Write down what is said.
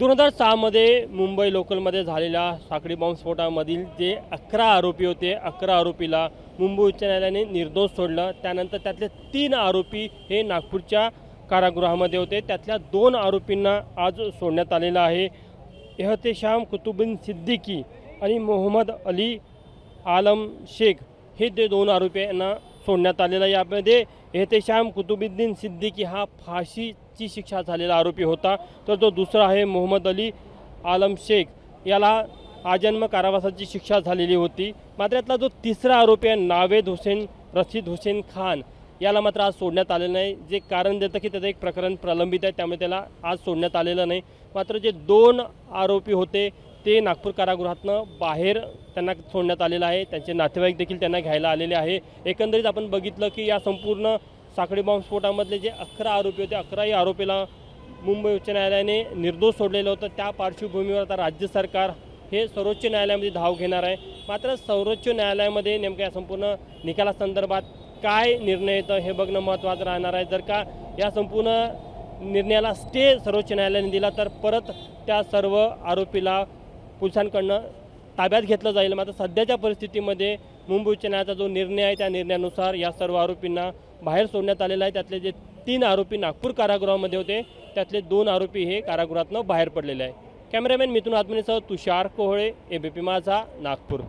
2006 मध्ये मुंबई लोकलमध्ये झालेल्या साखळी बॉम्बस्फोटामधील जे 11 आरोपी होते, 11 आरोपीला मुंबई उच्च न्यायालयाने निर्दोष सोडलं। त्यानंतर त्यातले 3 आरोपी हे नागपूरच्या कारागृहामध्ये होते। त्यातल्या 2 आरोपींना आज सोडण्यात आलेलं आहे। एहतेशाम कुतुबुद्दीन सिद्दीकी आणि मोहम्मद अली आलम शेख हे 2 आरोपी यांना सोडण्यात आलेलं आहे। यामध्ये एहतेशाम कुतुबुद्दीन सिद्दीकी हा फाशीची शिक्षा झालेला आरोपी होता, तर जो दुसरा आहे मोहम्मद अली आलम शेख याला आजन्म कारावासाची शिक्षा झालेली होती। मात्र यातला जो तिसरा आरोपी आहे नावेद हुसेन रशीद हुसेन खान याला मात्र आज सोडण्यात आलेलं नाही। जे कारण देतं की त्याचं एक प्रकरण प्रलंबित आहे, त्यामुळे त्याला आज सोडण्यात आलेलं नाही। मात्र जे 2 आरोपी होते ते नागपूर कारागृहातनं बाहेर त्यांना सोडण्यात आलेलं आहे। त्यांचे नातेवाईक देखील त्यांना घ्यायला आलेले आहे। एकंदरीत आपण बघितलं की या संपूर्ण साखळी बॉम्बस्फोटामधले जे 11 आरोपी होते, 11ही आरोपीला मुंबई उच्च न्यायालयाने निर्दोष सोडलेलं होतं। त्या पार्श्वभूमीवर आता राज्य सरकार हे सर्वोच्च न्यायालयामध्ये धाव घेणार आहे। मात्र सर्वोच्च न्यायालयामध्ये नेमक्या या संपूर्ण निकालासंदर्भात काय निर्णय येतं हे बघणं महत्त्वाचं राहणार आहे। जर का या संपूर्ण निर्णयाला स्टे सर्वोच्च न्यायालयाने दिला तर परत त्या सर्व आरोपीला पोलिसांकडनं ताब्यात घेतलं जाईल। मात्र सध्याच्या परिस्थितीमध्ये मुंबई उच्च न्यायालयाचा जो निर्णय आहे त्या निर्णयानुसार या सर्व आरोपींना बाहेर सोडण्यात आलेलं आहे। त्यातले जे 3 आरोपी नागपूर कारागृहामध्ये होते त्यातले 2 आरोपी हे कारागृहातनं बाहेर पडलेले आहे। कॅमेरामॅन मिथुन आत्मनेसह तुषार कोहळे, एबीपी माझा, नागपूर।